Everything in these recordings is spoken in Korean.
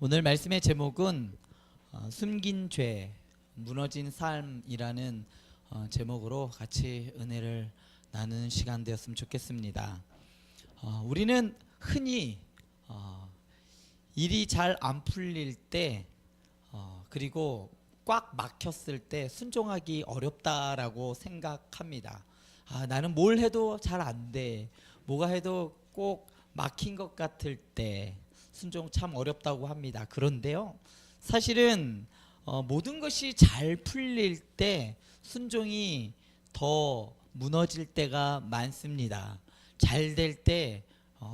오늘 말씀의 제목은 숨긴 죄, 무너진 삶이라는 제목으로 같이 은혜를 나누는 시간 되었으면 좋겠습니다. 우리는 흔히 일이 잘 안 풀릴 때 그리고 꽉 막혔을 때 순종하기 어렵다라고 생각합니다. 나는 뭘 해도 잘 안 돼. 뭐가 해도 꼭 막힌 것 같을 때 순종 참 어렵다고 합니다. 그런데요, 사실은 모든 것이 잘 풀릴 때 순종이 더 무너질 때가 많습니다. 잘 될 때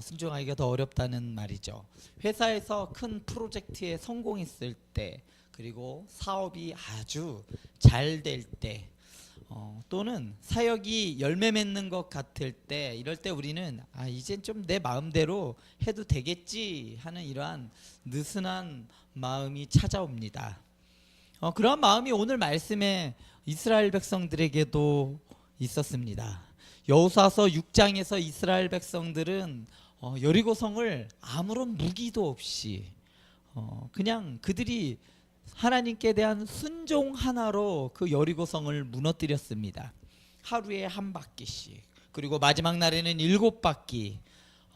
순종하기가 더 어렵다는 말이죠. 회사에서 큰 프로젝트에 성공했을 때, 그리고 사업이 아주 잘 될 때, 또는 사역이 열매 맺는 것 같을 때, 이럴 때 우리는 이젠 좀 내 마음대로 해도 되겠지 하는 이러한 느슨한 마음이 찾아옵니다. 그런 마음이 오늘 말씀에 이스라엘 백성들에게도 있었습니다. 여호수아서 6장에서 이스라엘 백성들은 여리고성을 아무런 무기도 없이 그냥 그들이 하나님께 대한 순종 하나로 그 여리고성을 무너뜨렸습니다. 하루에 한 바퀴씩, 그리고 마지막 날에는 7바퀴.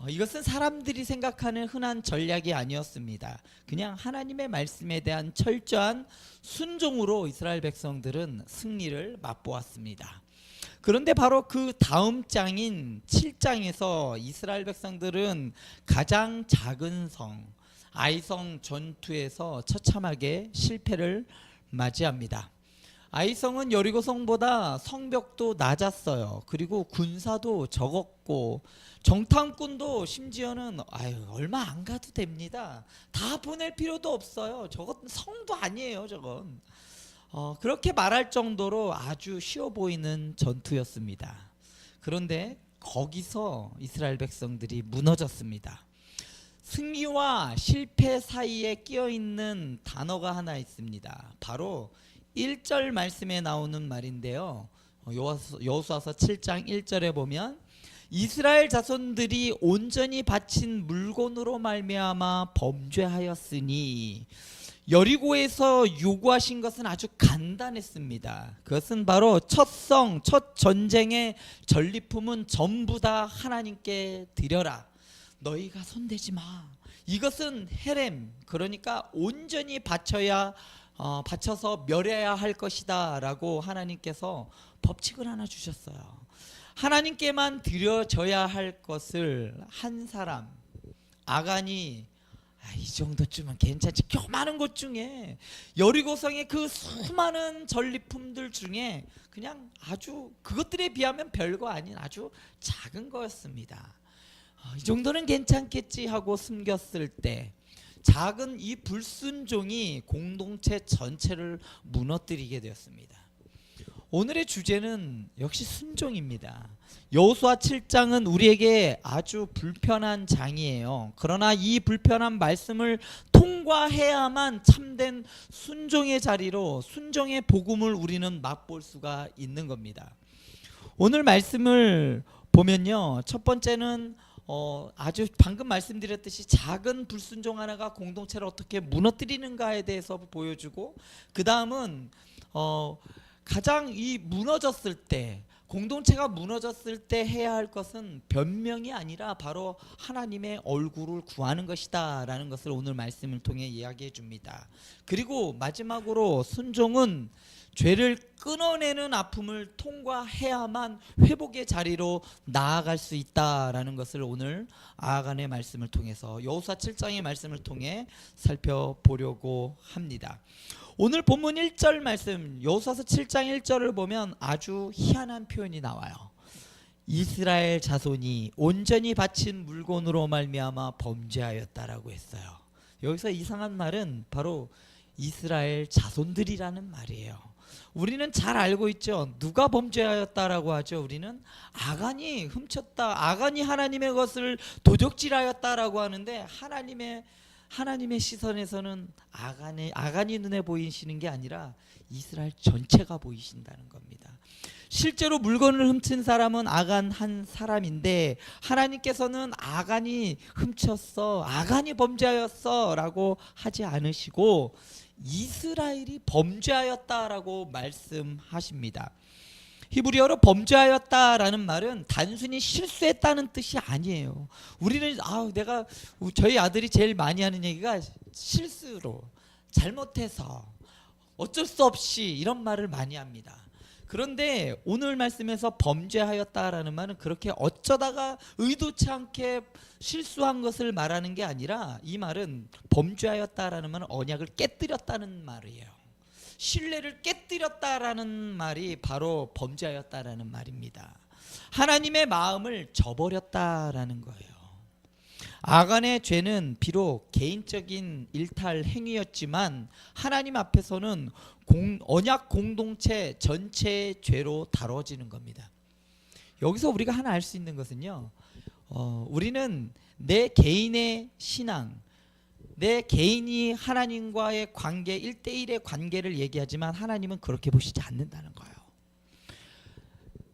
이것은 사람들이 생각하는 흔한 전략이 아니었습니다. 그냥 하나님의 말씀에 대한 철저한 순종으로 이스라엘 백성들은 승리를 맛보았습니다. 그런데 바로 그 다음 장인 7장에서 이스라엘 백성들은 가장 작은 성 아이성 전투에서 처참하게 실패를 맞이합니다. 아이성은 여리고성보다 성벽도 낮았어요. 그리고 군사도 적었고 정탐꾼도 심지어는 얼마 안 가도 됩니다. 다 보낼 필요도 없어요. 저건 성도 아니에요. 저건 그렇게 말할 정도로 아주 쉬워 보이는 전투였습니다. 그런데 거기서 이스라엘 백성들이 무너졌습니다. 승리와 실패 사이에 끼어있는 단어가 하나 있습니다. 바로 1절 말씀에 나오는 말인데요. 여호수아서 7장 1절에 보면 이스라엘 자손들이 온전히 바친 물건으로 말미암아 범죄하였으니, 여리고에서 요구하신 것은 아주 간단했습니다. 그것은 바로 첫 전쟁의 전리품은 전부 다 하나님께 드려라. 너희가 손대지 마. 이것은 헤렘, 그러니까 온전히 바쳐서 멸해야 할 것이다 라고 하나님께서 법칙을 하나 주셨어요. 하나님께만 드려져야 할 것을 한 사람, 아간이 이 정도쯤은 괜찮지. 많은 것 중에 여리고성의 그 수많은 전리품들 중에 그냥 아주 그것들에 비하면 별거 아닌 아주 작은 거였습니다. 이 정도는 괜찮겠지 하고 숨겼을 때 작은 이 불순종이 공동체 전체를 무너뜨리게 되었습니다. 오늘의 주제는 역시 순종입니다. 여호수아 7장은 우리에게 아주 불편한 장이에요. 그러나 이 불편한 말씀을 통과해야만 참된 순종의 자리로 순종의 복음을 우리는 맛볼 수가 있는 겁니다. 오늘 말씀을 보면요, 첫 번째는 아주 방금 말씀드렸듯이 작은 불순종 하나가 공동체를 어떻게 무너뜨리는가에 대해서 보여주고, 그 다음은 가장 이 무너졌을 때, 공동체가 무너졌을 때 해야 할 것은 변명이 아니라 바로 하나님의 얼굴을 구하는 것이다 라는 것을 오늘 말씀을 통해 이야기해 줍니다. 그리고 마지막으로 순종은 죄를 끊어내는 아픔을 통과해야만 회복의 자리로 나아갈 수 있다라는 것을 오늘 아간의 말씀을 통해서, 여호수아 7장의 말씀을 통해 살펴보려고 합니다. 오늘 본문 1절 말씀, 여호수아서 7장 1절을 보면 아주 희한한 표현이 나와요. 이스라엘 자손이 온전히 바친 물건으로 말미암아 범죄하였다라고 했어요. 여기서 이상한 말은 바로 이스라엘 자손들이라는 말이에요. 우리는 잘 알고 있죠. 누가 범죄하였다라고 하죠. 우리는 아간이 훔쳤다, 아간이 하나님의 것을 도적질하였다라고 하는데, 하나님의 시선에서는 아간이 눈에 보이시는 게 아니라 이스라엘 전체가 보이신다는 겁니다. 실제로 물건을 훔친 사람은 아간 한 사람인데 하나님께서는 아간이 훔쳤어, 아간이 범죄하였어 라고 하지 않으시고 이스라엘이 범죄하였다라고 말씀하십니다. 히브리어로 범죄하였다라는 말은 단순히 실수했다는 뜻이 아니에요. 우리는 저희 아들이 제일 많이 하는 얘기가 실수로, 잘못해서, 어쩔 수 없이 이런 말을 많이 합니다. 그런데 오늘 말씀에서 범죄하였다라는 말은 그렇게 어쩌다가 의도치 않게 실수한 것을 말하는 게 아니라, 이 말은 범죄하였다라는 말은 언약을 깨뜨렸다는 말이에요. 신뢰를 깨뜨렸다라는 말이 바로 범죄하였다라는 말입니다. 하나님의 마음을 저버렸다라는 거예요. 아간의 죄는 비록 개인적인 일탈 행위였지만 하나님 앞에서는 언약 공동체 전체의 죄로 다뤄지는 겁니다. 여기서 우리가 하나 알 수 있는 것은요, 우리는 내 개인의 신앙, 내 개인이 하나님과의 관계, 1대1의 관계를 얘기하지만 하나님은 그렇게 보시지 않는다는 거예요.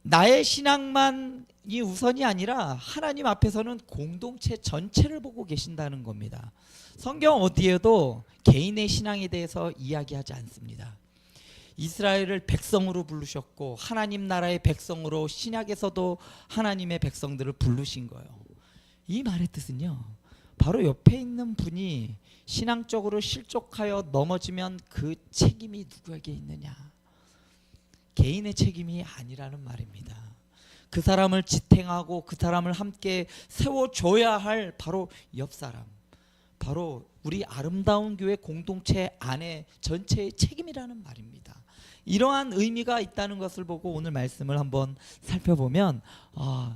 나의 신앙만이 우선이 아니라 하나님 앞에서는 공동체 전체를 보고 계신다는 겁니다. 성경 어디에도 개인의 신앙에 대해서 이야기하지 않습니다. 이스라엘을 백성으로 부르셨고 하나님 나라의 백성으로 신약에서도 하나님의 백성들을 부르신 거예요. 이 말의 뜻은요, 바로 옆에 있는 분이 신앙적으로 실족하여 넘어지면 그 책임이 누구에게 있느냐? 개인의 책임이 아니라는 말입니다. 그 사람을 지탱하고 그 사람을 함께 세워줘야 할 바로 옆 사람, 바로 우리 아름다운 교회 공동체 안에 전체의 책임이라는 말입니다. 이러한 의미가 있다는 것을 보고 오늘 말씀을 한번 살펴보면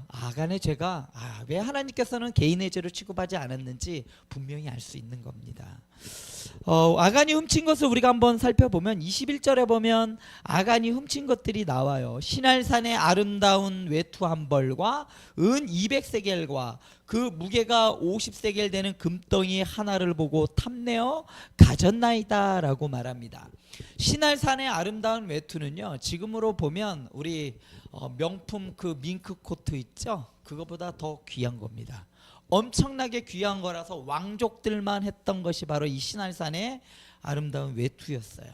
아간의 죄가 왜 하나님께서는 개인의 죄로 취급하지 않았는지 분명히 알 수 있는 겁니다. 아간이 훔친 것을 우리가 한번 살펴보면 21절에 보면 아간이 훔친 것들이 나와요. 시날산의 아름다운 외투 한 벌과 은 200세겔과 그 무게가 50세겔 되는 금덩이 하나를 보고 탐내어 가졌나이다 라고 말합니다. 시날산의 아름다운 외투는요, 지금으로 보면 우리 명품 그 밍크 코트 있죠? 그거보다 더 귀한 겁니다. 엄청나게 귀한 거라서 왕족들만 했던 것이 바로 이 시날산의 아름다운 외투였어요.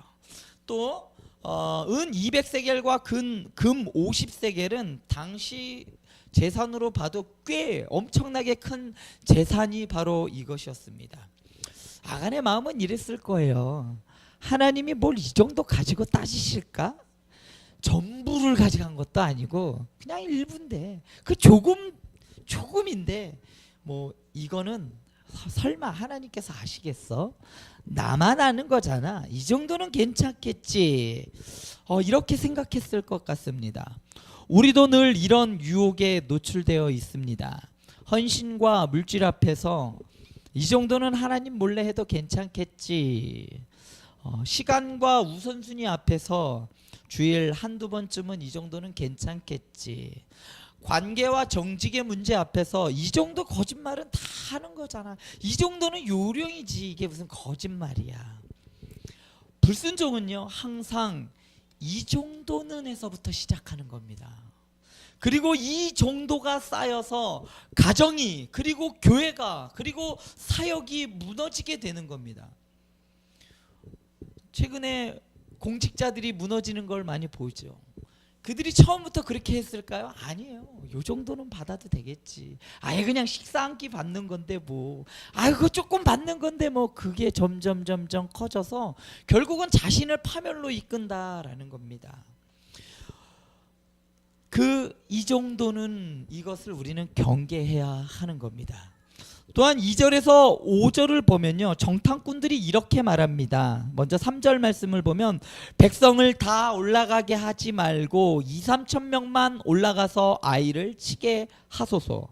또 은 200세겔과 금 50세겔은 당시 재산으로 봐도 꽤 엄청나게 큰 재산이 바로 이것이었습니다. 아간의 마음은 이랬을 거예요. 하나님이 뭘 이 정도 가지고 따지실까? 전부를 가져간 것도 아니고 그냥 일부인데, 그 조금인데 뭐 이거는 설마 하나님께서 아시겠어? 나만 아는 거잖아. 이 정도는 괜찮겠지. 이렇게 생각했을 것 같습니다. 우리도 늘 이런 유혹에 노출되어 있습니다. 헌신과 물질 앞에서 이 정도는 하나님 몰래 해도 괜찮겠지. 시간과 우선순위 앞에서 주일 한두 번쯤은 이 정도는 괜찮겠지. 관계와 정직의 문제 앞에서 이 정도 거짓말은 다 하는 거잖아. 이 정도는 요령이지. 이게 무슨 거짓말이야. 불순종은요, 항상 이 정도는 에서부터 시작하는 겁니다. 그리고 이 정도가 쌓여서 가정이, 그리고 교회가, 그리고 사역이 무너지게 되는 겁니다. 최근에 공직자들이 무너지는 걸 많이 보죠. 그들이 처음부터 그렇게 했을까요? 아니에요. 요 정도는 받아도 되겠지. 아예 그냥 식사 한 끼 받는 건데 뭐. 그거 조금 받는 건데 뭐. 그게 점점 커져서 결국은 자신을 파멸로 이끈다라는 겁니다. 이 정도는 이것을 우리는 경계해야 하는 겁니다. 또한 2절에서 5절을 보면요, 정탐꾼들이 이렇게 말합니다. 먼저 3절 말씀을 보면 백성을 다 올라가게 하지 말고 2-3천 명만 올라가서 아이를 치게 하소서.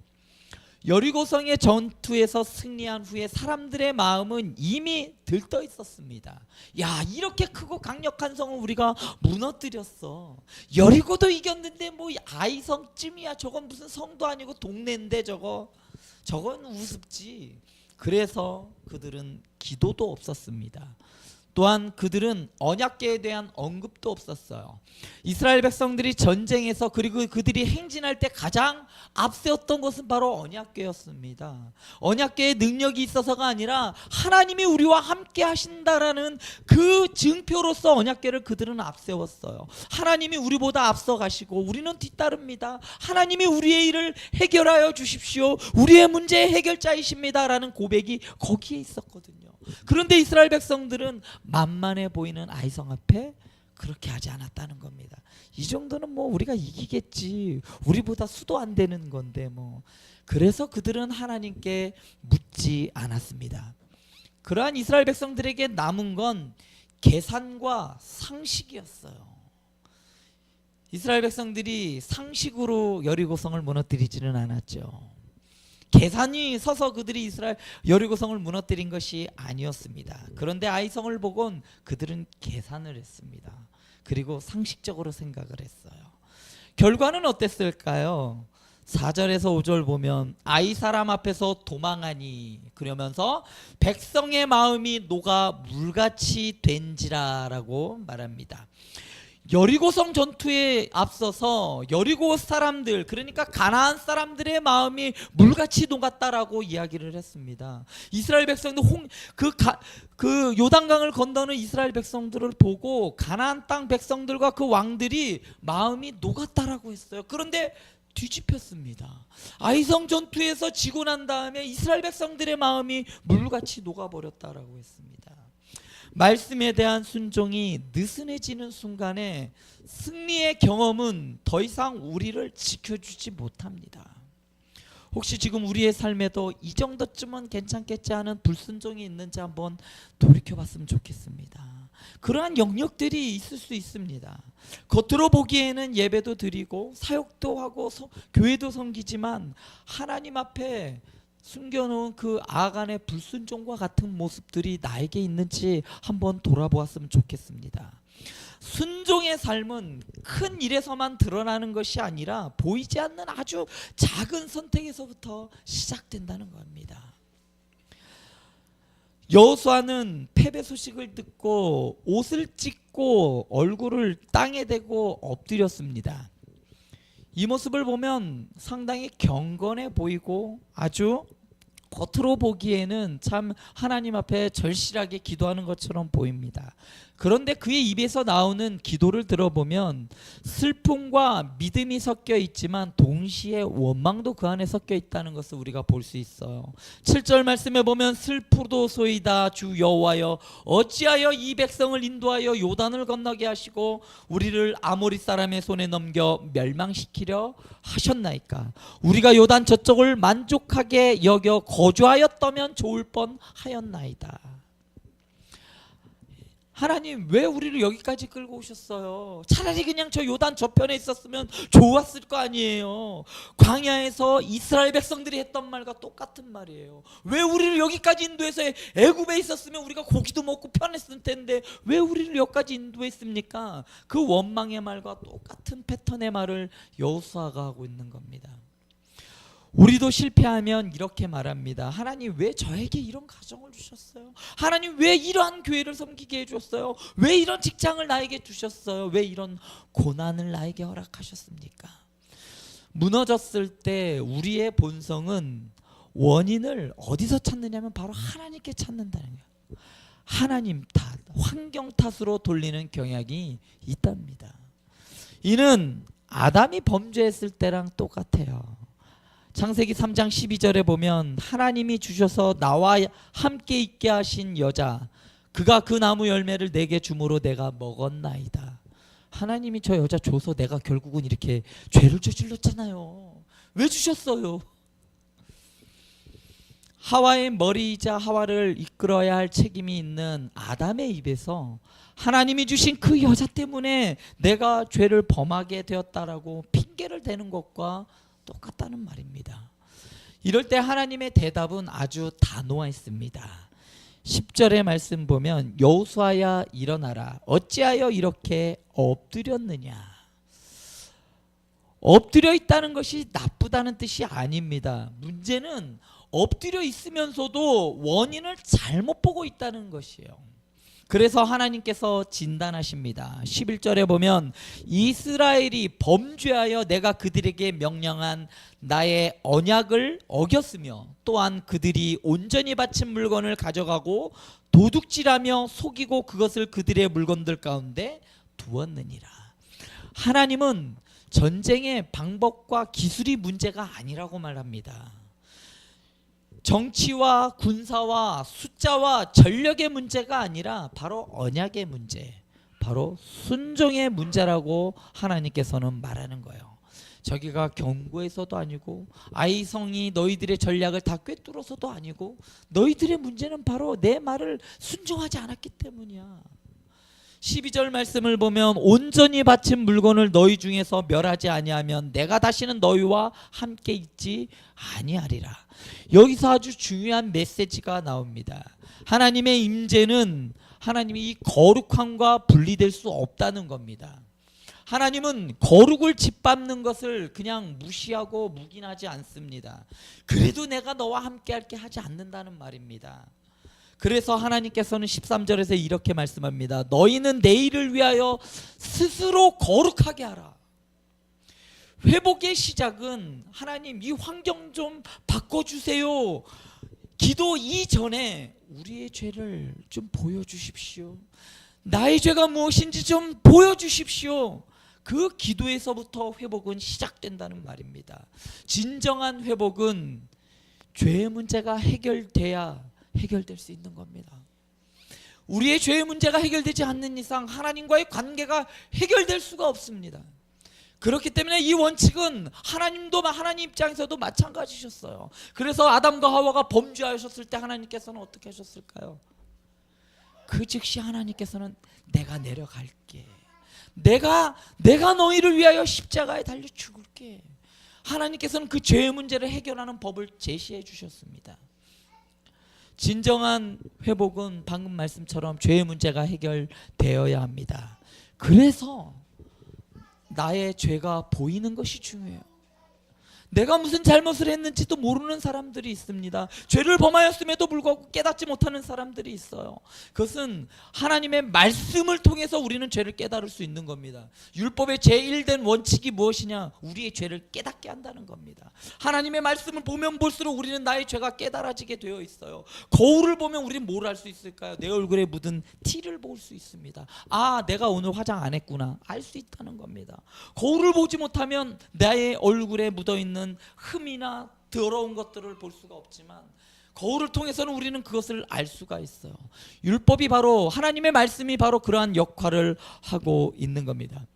여리고성의 전투에서 승리한 후에 사람들의 마음은 이미 들떠 있었습니다. 야, 이렇게 크고 강력한 성을 우리가 무너뜨렸어. 여리고도 이겼는데 뭐 아이성쯤이야. 저건 무슨 성도 아니고 동네인데 저건 우습지. 그래서 그들은 기도도 없었습니다. 또한 그들은 언약궤에 대한 언급도 없었어요. 이스라엘 백성들이 전쟁에서 그리고 그들이 행진할 때 가장 앞세웠던 것은 바로 언약궤였습니다. 언약궤의 능력이 있어서가 아니라 하나님이 우리와 함께 하신다라는 그 증표로서 언약궤를 그들은 앞세웠어요. 하나님이 우리보다 앞서 가시고 우리는 뒤따릅니다. 하나님이 우리의 일을 해결하여 주십시오. 우리의 문제의 해결자이십니다라는 고백이 거기에 있었거든요. 그런데 이스라엘 백성들은 만만해 보이는 아이성 앞에 그렇게 하지 않았다는 겁니다. 이 정도는 뭐 우리가 이기겠지. 우리보다 수도 안 되는 건데 뭐. 그래서 그들은 하나님께 묻지 않았습니다. 그러한 이스라엘 백성들에게 남은 건 계산과 상식이었어요. 이스라엘 백성들이 상식으로 여리고성을 무너뜨리지는 않았죠. 계산이 서서 그들이 이스라엘 여리고성을 무너뜨린 것이 아니었습니다. 그런데 아이성을 보곤 그들은 계산을 했습니다. 그리고 상식적으로 생각을 했어요. 결과는 어땠을까요? 4절에서 5절 보면 아이 사람 앞에서 도망하니 그러면서 백성의 마음이 녹아 물같이 된지라라고 말합니다. 여리고성 전투에 앞서서 여리고 사람들, 그러니까 가나안 사람들의 마음이 물같이 녹았다라고 이야기를 했습니다. 이스라엘 백성들 그 요단강을 건너는 이스라엘 백성들을 보고 가나안 땅 백성들과 그 왕들이 마음이 녹았다라고 했어요. 그런데 뒤집혔습니다. 아이성 전투에서 지고 난 다음에 이스라엘 백성들의 마음이 물같이 녹아버렸다라고 했습니다. 말씀에 대한 순종이 느슨해지는 순간에 승리의 경험은 더 이상 우리를 지켜주지 못합니다. 혹시 지금 우리의 삶에도 이 정도쯤은 괜찮겠지 하는 불순종이 있는지 한번 돌이켜봤으면 좋겠습니다. 그러한 영역들이 있을 수 있습니다. 겉으로 보기에는 예배도 드리고 사역도 하고 교회도 섬기지만 하나님 앞에 숨겨놓은 그 아간의 불순종과 같은 모습들이 나에게 있는지 한번 돌아보았으면 좋겠습니다. 순종의 삶은 큰 일에서만 드러나는 것이 아니라 보이지 않는 아주 작은 선택에서부터 시작된다는 겁니다. 여호수아는 패배 소식을 듣고 옷을 찢고 얼굴을 땅에 대고 엎드렸습니다. 이 모습을 보면 상당히 경건해 보이고 아주 겉으로 보기에는 참 하나님 앞에 절실하게 기도하는 것처럼 보입니다. 그런데 그의 입에서 나오는 기도를 들어보면 슬픔과 믿음이 섞여 있지만 동시에 원망도 그 안에 섞여 있다는 것을 우리가 볼 수 있어요. 7절 말씀에 보면 슬프도소이다 주 여호와여 어찌하여 이 백성을 인도하여 요단을 건너게 하시고 우리를 아모리 사람의 손에 넘겨 멸망시키려 하셨나이까. 우리가 요단 저쪽을 만족하게 여겨 거주하였다면 좋을 뻔하였나이다. 하나님 왜 우리를 여기까지 끌고 오셨어요? 차라리 그냥 저 요단 저편에 있었으면 좋았을 거 아니에요. 광야에서 이스라엘 백성들이 했던 말과 똑같은 말이에요. 왜 우리를 여기까지 인도해서 애굽에 있었으면 우리가 고기도 먹고 편했을 텐데 왜 우리를 여기까지 인도했습니까? 그 원망의 말과 똑같은 패턴의 말을 여호수아가 하고 있는 겁니다. 우리도 실패하면 이렇게 말합니다. 하나님 왜 저에게 이런 가정을 주셨어요? 하나님 왜 이러한 교회를 섬기게 해줬어요? 왜 이런 직장을 나에게 주셨어요? 왜 이런 고난을 나에게 허락하셨습니까? 무너졌을 때 우리의 본성은 원인을 어디서 찾느냐면 바로 하나님께 찾는다는 거예요. 하나님 탓, 환경 탓으로 돌리는 경향이 있답니다. 이는 아담이 범죄했을 때랑 똑같아요. 창세기 3장 12절에 보면 하나님이 주셔서 나와 함께 있게 하신 여자 그가 그 나무 열매를 내게 주므로 내가 먹었나이다. 하나님이 저 여자 줘서 내가 결국은 이렇게 죄를 저질렀잖아요. 왜 주셨어요? 하와의 머리이자 하와를 이끌어야 할 책임이 있는 아담의 입에서 하나님이 주신 그 여자 때문에 내가 죄를 범하게 되었다라고 핑계를 대는 것과 똑같다는 말입니다. 이럴 때 하나님의 대답은 아주 단호했습니다. 10절의 말씀 보면 여호수아야 일어나라 어찌하여 이렇게 엎드렸느냐. 엎드려 있다는 것이 나쁘다는 뜻이 아닙니다. 문제는 엎드려 있으면서도 원인을 잘못 보고 있다는 것이에요. 그래서 하나님께서 진단하십니다. 11절에 보면 이스라엘이 범죄하여 내가 그들에게 명령한 나의 언약을 어겼으며 또한 그들이 온전히 바친 물건을 가져가고 도둑질하며 속이고 그것을 그들의 물건들 가운데 두었느니라. 하나님은 전쟁의 방법과 기술이 문제가 아니라고 말합니다. 정치와 군사와 숫자와 전력의 문제가 아니라 바로 언약의 문제, 바로 순종의 문제라고 하나님께서는 말하는 거예요. 저기가 경고에서도 아니고 아이성이 너희들의 전략을 다 꿰뚫어서도 아니고 너희들의 문제는 바로 내 말을 순종하지 않았기 때문이야. 12절 말씀을 보면 온전히 바친 물건을 너희 중에서 멸하지 아니하면 내가 다시는 너희와 함께 있지 아니하리라. 여기서 아주 중요한 메시지가 나옵니다. 하나님의 임재는 하나님이 이 거룩함과 분리될 수 없다는 겁니다. 하나님은 거룩을 짓밟는 것을 그냥 무시하고 묵인하지 않습니다. 그래도 내가 너와 함께 할게 하지 않는다는 말입니다. 그래서 하나님께서는 13절에서 이렇게 말씀합니다. 너희는 내일을 위하여 스스로 거룩하게 하라. 회복의 시작은 하나님 이 환경 좀 바꿔주세요. 기도 이전에 우리의 죄를 좀 보여주십시오. 나의 죄가 무엇인지 좀 보여주십시오. 그 기도에서부터 회복은 시작된다는 말입니다. 진정한 회복은 죄의 문제가 해결돼야 해결될 수 있는 겁니다. 우리의 죄의 문제가 해결되지 않는 이상 하나님과의 관계가 해결될 수가 없습니다. 그렇기 때문에 이 원칙은 하나님도 하나님 입장에서도 마찬가지셨어요. 그래서 아담과 하와가 범죄하셨을 때 하나님께서는 어떻게 하셨을까요? 그 즉시 하나님께서는 내가 내려갈게. 내가 너희를 위하여 십자가에 달려 죽을게. 하나님께서는 그 죄의 문제를 해결하는 법을 제시해 주셨습니다. 진정한 회복은 방금 말씀처럼 죄의 문제가 해결되어야 합니다. 그래서 나의 죄가 보이는 것이 중요해요. 내가 무슨 잘못을 했는지도 모르는 사람들이 있습니다. 죄를 범하였음에도 불구하고 깨닫지 못하는 사람들이 있어요. 그것은 하나님의 말씀을 통해서 우리는 죄를 깨달을 수 있는 겁니다. 율법의 제1된 원칙이 무엇이냐? 우리의 죄를 깨닫게 한다는 겁니다. 하나님의 말씀을 보면 볼수록 우리는 나의 죄가 깨달아지게 되어 있어요. 거울을 보면 우리는 뭘 알 수 있을까요? 내 얼굴에 묻은 티를 볼 수 있습니다. 아, 내가 오늘 화장 안 했구나. 알 수 있다는 겁니다. 거울을 보지 못하면 나의 얼굴에 묻어있는 흠이나 더러운 것들을 볼 수가 없지만 거울을 통해서는 우리는 그것을 알 수가 있어요. 율법이 바로 하나님의 말씀이 바로 그러한 역할을 하고 있는 겁니다.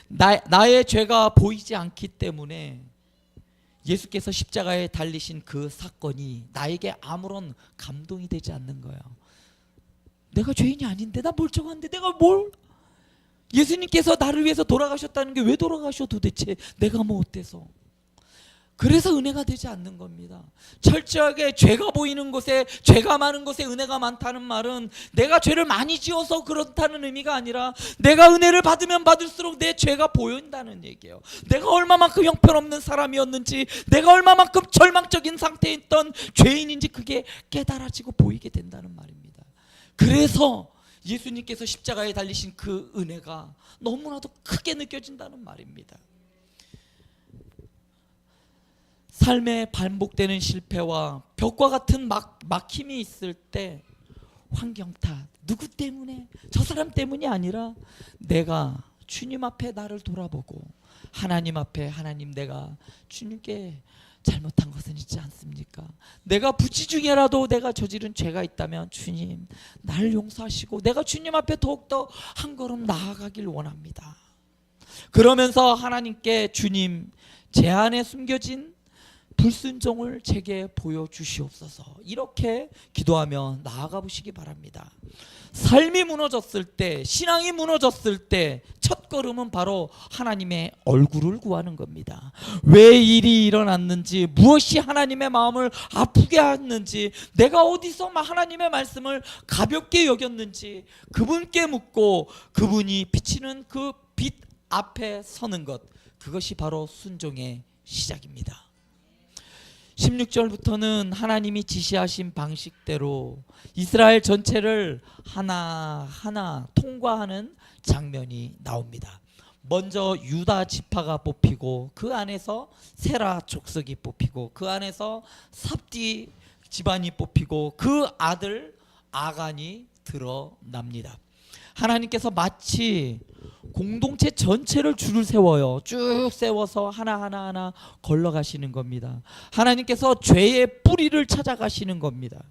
나의 죄가 보이지 않기 때문에 예수께서 십자가에 달리신 그 사건이 나에게 아무런 감동이 되지 않는 거예요. 내가 죄인이 아닌데, 나 멀쩡한데 내가 뭘? 예수님께서 나를 위해서 돌아가셨다는 게 왜 돌아가셔 도대체? 내가 뭐 어때서? 그래서 은혜가 되지 않는 겁니다. 철저하게 죄가 보이는 곳에, 죄가 많은 곳에 은혜가 많다는 말은 내가 죄를 많이 지어서 그렇다는 의미가 아니라 내가 은혜를 받으면 받을수록 내 죄가 보인다는 얘기예요. 내가 얼마만큼 형편없는 사람이었는지, 내가 얼마만큼 절망적인 상태에 있던 죄인인지 그게 깨달아지고 보이게 된다는 말입니다. 그래서 예수님께서 십자가에 달리신 그 은혜가 너무나도 크게 느껴진다는 말입니다. 삶에 반복되는 실패와 벽과 같은 막힘이 있을 때 환경 탓, 누구 때문에, 저 사람 때문이 아니라 내가 주님 앞에 나를 돌아보고 하나님 앞에, 하나님, 내가 주님께 잘못한 것은 있지 않습니까? 내가 부치 중에라도 내가 저지른 죄가 있다면 주님 나를 용서하시고 내가 주님 앞에 더욱더 한 걸음 나아가길 원합니다. 그러면서 하나님께 주님, 제 안에 숨겨진 불순종을 제게 보여주시옵소서, 이렇게 기도하며 나아가 보시기 바랍니다. 삶이 무너졌을 때, 신앙이 무너졌을 때 첫 걸음은 바로 하나님의 얼굴을 구하는 겁니다. 왜 일이 일어났는지, 무엇이 하나님의 마음을 아프게 했는지, 내가 어디서 하나님의 말씀을 가볍게 여겼는지 그분께 묻고 그분이 비치는 그 빛 앞에 서는 것, 그것이 바로 순종의 시작입니다. 16절부터는 하나님이 지시하신 방식대로 이스라엘 전체를 하나하나 통과하는 장면이 나옵니다. 먼저 유다 지파가 뽑히고 그 안에서 세라 족속이 뽑히고 그 안에서 삽디 집안이 뽑히고 그 아들 아간이 드러납니다. 하나님께서 마치 공동체 전체를 줄을 세워요. 쭉 세워서 하나하나 걸러가시는 겁니다. 하나님께서 죄의 뿌리를 찾아가시는 겁니다.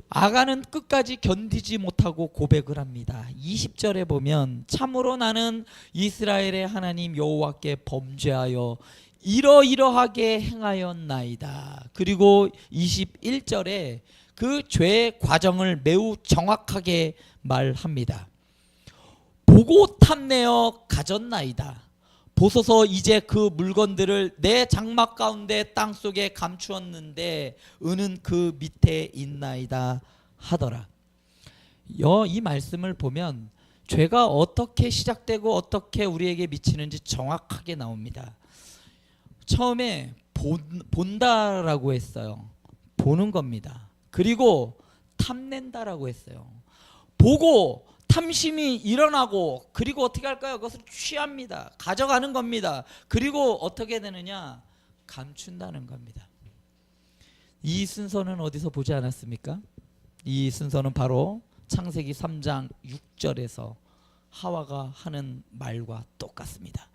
아간은 끝까지 견디지 못하고 고백을 합니다. 20절에 보면 참으로 나는 이스라엘의 하나님 여호와께 범죄하여 이러이러하게 행하였나이다. 그리고 21절에 그 죄의 과정을 매우 정확하게 말합니다. 보고 탐내어 가졌나이다. 보소서 이제 그 물건들을 내 장막 가운데 땅속에 감추었는데 은은 그 밑에 있나이다 하더라. 이 말씀을 보면 죄가 어떻게 시작되고 어떻게 우리에게 미치는지 정확하게 나옵니다. 처음에 본다라고 했어요. 보는 겁니다. 그리고 탐낸다라고 했어요. 보고 탐심이 일어나고 그리고 어떻게 할까요? 그것을 취합니다. 가져가는 겁니다. 그리고 어떻게 되느냐? 감춘다는 겁니다. 이 순서는 어디서 보지 않았습니까? 이 순서는 바로 창세기 3장 6절에서 하와가 하는 말과 똑같습니다.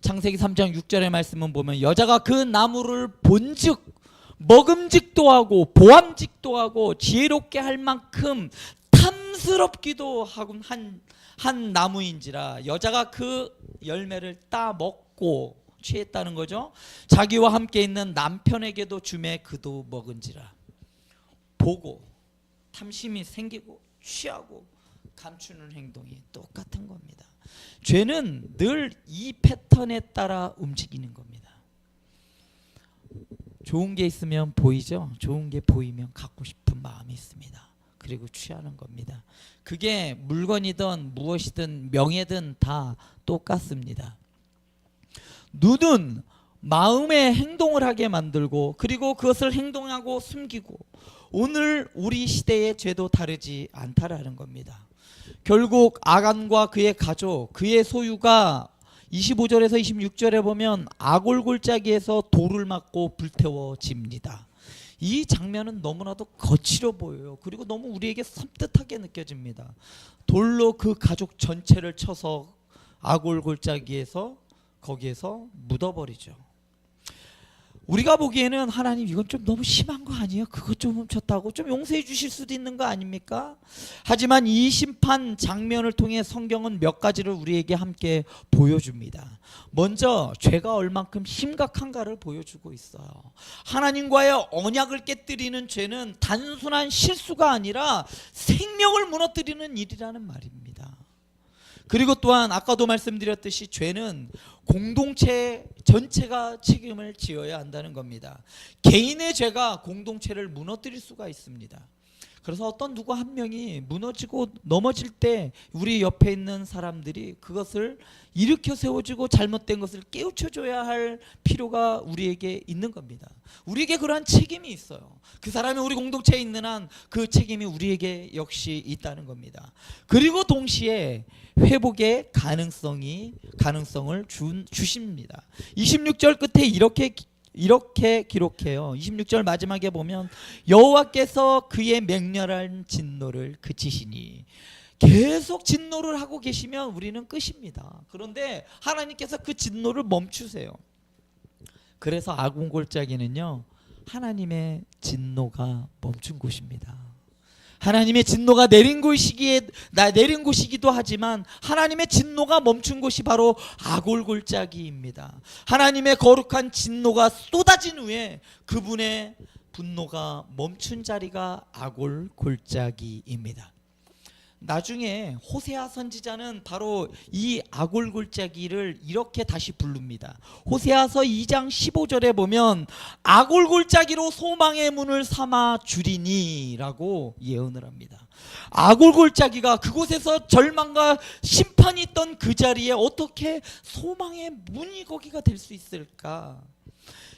창세기 3장 6절의 말씀은 보면 여자가 그 나무를 본즉 먹음직도 하고 보암직도 하고 지혜롭게 할 만큼 탐스럽기도 하고 한 나무인지라 여자가 그 열매를 따 먹고 취했다는 거죠. 자기와 함께 있는 남편에게도 주매 그도 먹은지라. 보고 탐심이 생기고 취하고 감추는 행동이 똑같은 겁니다. 죄는 늘 이 패턴에 따라 움직이는 겁니다. 좋은 게 있으면 보이죠. 좋은 게 보이면 갖고 싶은 마음이 있습니다. 그리고 취하는 겁니다. 그게 물건이든 무엇이든 명예든 다 똑같습니다. 눈은 마음의 행동을 하게 만들고 그리고 그것을 행동하고 숨기고 오늘 우리 시대의 죄도 다르지 않다라는 겁니다. 결국 아간과 그의 가족, 그의 소유가 25절에서 26절에 보면 아골골짜기에서 돌을 맞고 불태워집니다. 이 장면은 너무나도 거칠어 보여요. 그리고 너무 우리에게 섬뜩하게 느껴집니다. 돌로 그 가족 전체를 쳐서 아골골짜기에서 거기에서 묻어버리죠. 우리가 보기에는 하나님 이건 좀 너무 심한 거 아니에요? 그것 좀 훔쳤다고 좀 용서해 주실 수도 있는 거 아닙니까? 하지만 이 심판 장면을 통해 성경은 몇 가지를 우리에게 함께 보여줍니다. 먼저 죄가 얼만큼 심각한가를 보여주고 있어요. 하나님과의 언약을 깨뜨리는 죄는 단순한 실수가 아니라 생명을 무너뜨리는 일이라는 말입니다. 그리고 또한 아까도 말씀드렸듯이 죄는 공동체 전체가 책임을 지어야 한다는 겁니다. 개인의 죄가 공동체를 무너뜨릴 수가 있습니다. 그래서 어떤 누구 한 명이 무너지고 넘어질 때 우리 옆에 있는 사람들이 그것을 일으켜 세워주고 잘못된 것을 깨우쳐줘야 할 필요가 우리에게 있는 겁니다. 우리에게 그러한 책임이 있어요. 그 사람이 우리 공동체에 있는 한 그 책임이 우리에게 역시 있다는 겁니다. 그리고 동시에 회복의 가능성을 주십니다. 26절 끝에 이렇게 기록해요. 26절 마지막에 보면 여호와께서 그의 맹렬한 진노를 그치시니 계속 진노를 하고 계시면 우리는 끝입니다. 그런데 하나님께서 그 진노를 멈추세요. 그래서 아곤골짜기는요 하나님의 진노가 멈춘 곳입니다. 하나님의 진노가 내린 곳이기도 하지만 하나님의 진노가 멈춘 곳이 바로 아골골짜기입니다. 하나님의 거룩한 진노가 쏟아진 후에 그분의 분노가 멈춘 자리가 아골골짜기입니다. 나중에 호세아 선지자는 바로 이 아골골짜기를 이렇게 다시 부릅니다. 호세아서 2장 15절에 보면 아골골짜기로 소망의 문을 삼아 주리니 라고 예언을 합니다. 아골골짜기가 그곳에서 절망과 심판이 있던 그 자리에 어떻게 소망의 문이 거기가 될 수 있을까?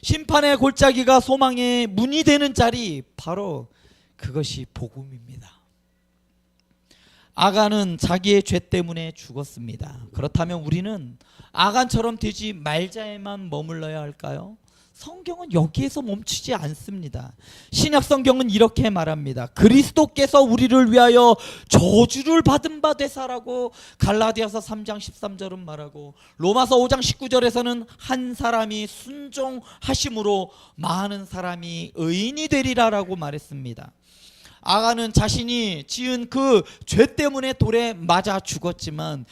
심판의 골짜기가 소망의 문이 되는 자리, 바로 그것이 복음입니다. 아간은 자기의 죄 때문에 죽었습니다. 그렇다면 우리는 아간처럼 되지 말자에만 머물러야 할까요? 성경은 여기에서 멈추지 않습니다. 신약 성경은 이렇게 말합니다. 그리스도께서 우리를 위하여 저주를 받은 바 되사라고 갈라디아서 3장 13절은 말하고, 로마서 5장 19절에서는 한 사람이 순종하심으로 많은 사람이 의인이 되리라라고 말했습니다. 아간은 자신이 지은 그 죄 때문에 돌에 맞아 죽었지만,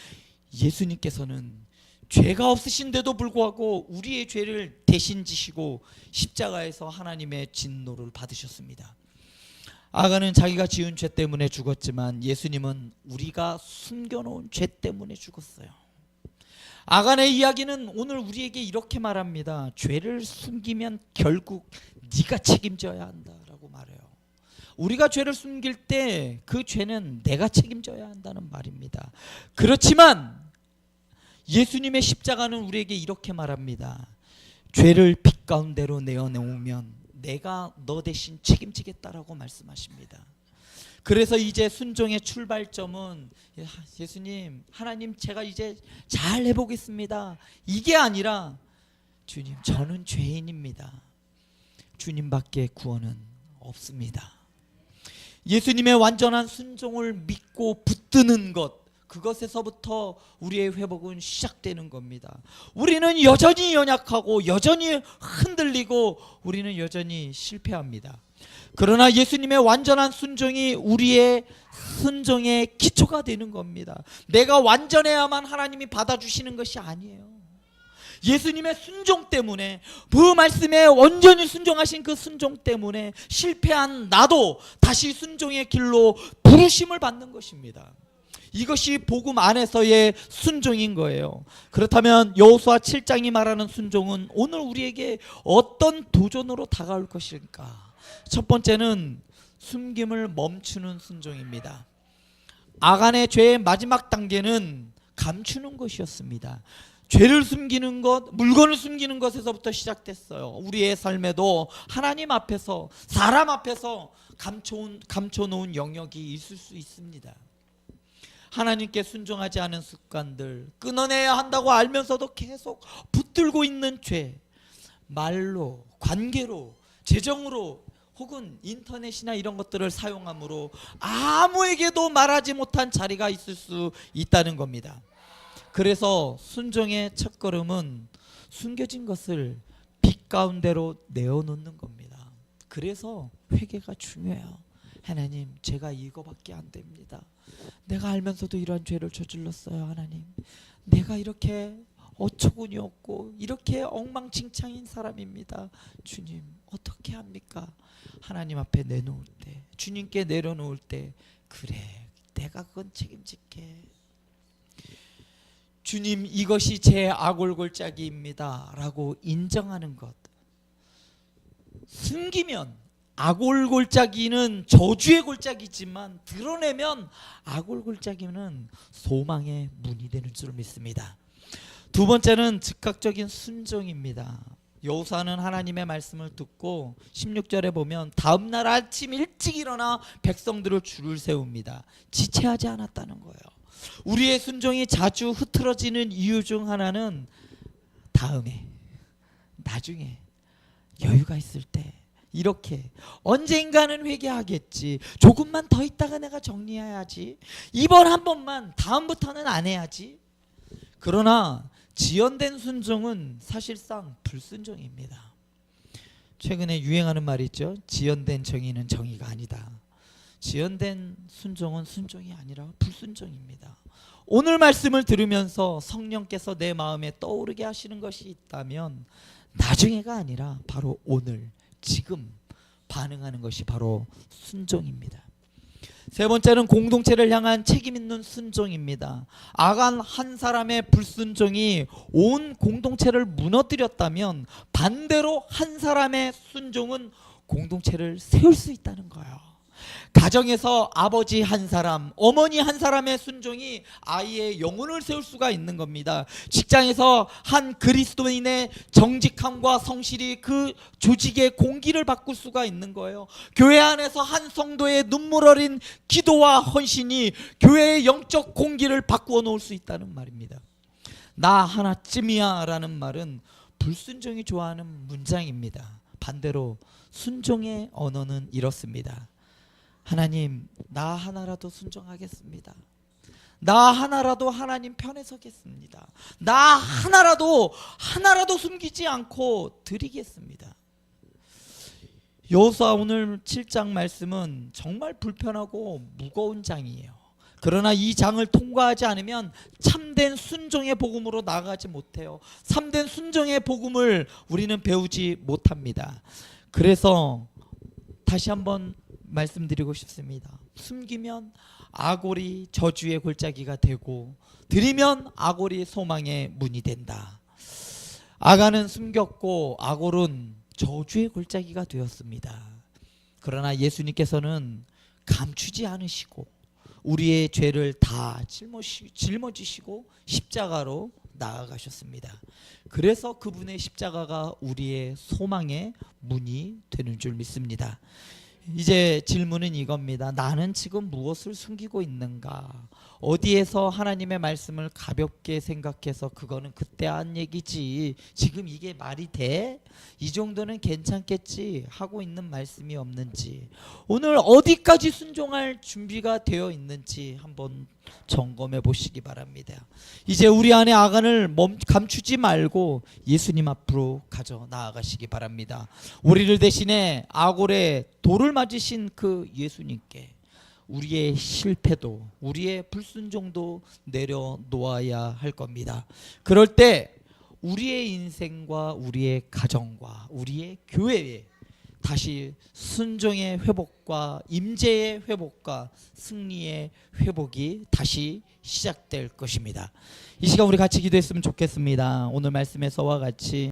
예수님께서는 죄가 없으신데도 불구하고 우리의 죄를 대신 지시고 십자가에서 하나님의 진노를 받으셨습니다. 아간은 자기가 지은 죄 때문에 죽었지만, 예수님은 우리가 숨겨놓은 죄 때문에 죽었어요. 아간의 이야기는 오늘 우리에게 이렇게 말합니다. 죄를 숨기면 결국 네가 책임져야 한다라고 말해요. 우리가 죄를 숨길 때 그 죄는 내가 책임져야 한다는 말입니다. 그렇지만 예수님의 십자가는 우리에게 이렇게 말합니다. 죄를 빛 가운데로 내어놓으면 내가 너 대신 책임지겠다라고 말씀하십니다. 그래서 이제 순종의 출발점은, 예수님, 하나님, 제가 이제 잘 해보겠습니다, 이게 아니라, 주님, 저는 죄인입니다. 주님밖에 구원은 없습니다. 예수님의 완전한 순종을 믿고 붙드는 것, 그것에서부터 우리의 회복은 시작되는 겁니다. 우리는 여전히 연약하고 여전히 흔들리고 우리는 여전히 실패합니다. 그러나 예수님의 완전한 순종이 우리의 순종의 기초가 되는 겁니다. 내가 완전해야만 하나님이 받아주시는 것이 아니에요. 예수님의 순종 때문에, 그 말씀에 온전히 순종하신 그 순종 때문에 실패한 나도 다시 순종의 길로 부르심을 받는 것입니다. 이것이 복음 안에서의 순종인 거예요. 그렇다면 여호수아 7장이 말하는 순종은 오늘 우리에게 어떤 도전으로 다가올 것일까? 첫 번째는 숨김을 멈추는 순종입니다. 아간의 죄의 마지막 단계는 감추는 것이었습니다. 죄를 숨기는 것, 물건을 숨기는 것에서부터 시작됐어요. 우리의 삶에도 하나님 앞에서, 사람 앞에서 감춰놓은 영역이 있을 수 있습니다. 하나님께 순종하지 않은 습관들, 끊어내야 한다고 알면서도 계속 붙들고 있는 죄, 말로, 관계로, 재정으로, 혹은 인터넷이나 이런 것들을 사용함으로 아무에게도 말하지 못한 자리가 있을 수 있다는 겁니다. 그래서 순종의 첫걸음은 숨겨진 것을 빛 가운데로 내어놓는 겁니다. 그래서 회개가 중요해요. 하나님, 제가 이거밖에 안 됩니다. 내가 알면서도 이러한 죄를 저질렀어요. 하나님, 내가 이렇게 어처구니 없고 이렇게 엉망진창인 사람입니다. 주님, 어떻게 합니까? 하나님 앞에 내놓을 때, 주님께 내려놓을 때, 그래, 내가 그건 책임질게. 주님, 이것이 제 아골골짜기입니다 라고 인정하는 것. 숨기면 아골골짜기는 저주의 골짜기지만, 드러내면 아골골짜기는 소망의 문이 되는 줄 믿습니다. 두 번째는 즉각적인 순종입니다. 여호수아는 하나님의 말씀을 듣고 16절에 보면 다음 날 아침 일찍 일어나 백성들을 줄을 세웁니다. 지체하지 않았다는 거예요. 우리의 순종이 자주 흐트러지는 이유 중 하나는 다음에, 나중에, 여유가 있을 때, 이렇게 언젠가는 회개하겠지, 조금만 더 있다가 내가 정리해야지, 이번 한 번만, 다음부터는 안 해야지. 그러나 지연된 순종은 사실상 불순종입니다. 최근에 유행하는 말이 있죠. 지연된 정의는 정의가 아니다. 지연된 순종은 순종이 아니라 불순종입니다. 오늘 말씀을 들으면서 성령께서 내 마음에 떠오르게 하시는 것이 있다면 나중에가 아니라 바로 오늘, 지금 반응하는 것이 바로 순종입니다. 세 번째는 공동체를 향한 책임 있는 순종입니다. 아간 한 사람의 불순종이 온 공동체를 무너뜨렸다면, 반대로 한 사람의 순종은 공동체를 세울 수 있다는 거예요. 가정에서 아버지 한 사람, 어머니 한 사람의 순종이 아이의 영혼을 세울 수가 있는 겁니다. 직장에서 한 그리스도인의 정직함과 성실이 그 조직의 공기를 바꿀 수가 있는 거예요. 교회 안에서 한 성도의 눈물 어린 기도와 헌신이 교회의 영적 공기를 바꾸어 놓을 수 있다는 말입니다. 나 하나쯤이야 라는 말은 불순종이 좋아하는 문장입니다. 반대로 순종의 언어는 이렇습니다. 하나님, 나 하나라도 순종하겠습니다. 나 하나라도 하나님 편에 서겠습니다. 나 하나라도 숨기지 않고 드리겠습니다. 여호수아 오늘 7장 말씀은 정말 불편하고 무거운 장이에요. 그러나 이 장을 통과하지 않으면 참된 순종의 복음으로 나아가지 못해요. 참된 순종의 복음을 우리는 배우지 못합니다. 그래서 다시 한번 말씀드리고 싶습니다. 숨기면 아골이 저주의 골짜기가 되고 드리면 아골이 소망의 문이 된다. 아간은 숨겼고 아골은 저주의 골짜기가 되었습니다. 그러나 예수님께서는 감추지 않으시고 우리의 죄를 다 짊어지시고 십자가로 나아가셨습니다. 그래서 그분의 십자가가 우리의 소망의 문이 되는 줄 믿습니다. 이제 질문은 이겁니다. 나는 지금 무엇을 숨기고 있는가? 어디에서 하나님의 말씀을 가볍게 생각해서 그거는 그때 한 얘기지, 지금 이게 말이 돼? 이 정도는 괜찮겠지 하고 있는 말씀이 없는지, 오늘 어디까지 순종할 준비가 되어 있는지 한번 점검해 보시기 바랍니다. 이제 우리 안에 아간을 감추지 말고 예수님 앞으로 가져 나아가시기 바랍니다. 우리를 대신에 아골의 돌을 맞으신 그 예수님께 우리의 실패도 우리의 불순종도 내려놓아야 할 겁니다. 그럴 때 우리의 인생과 우리의 가정과 우리의 교회에 다시 순종의 회복과 임재의 회복과 승리의 회복이 다시 시작될 것입니다. 이 시간 우리 같이 기도했으면 좋겠습니다. 오늘 말씀에서와 같이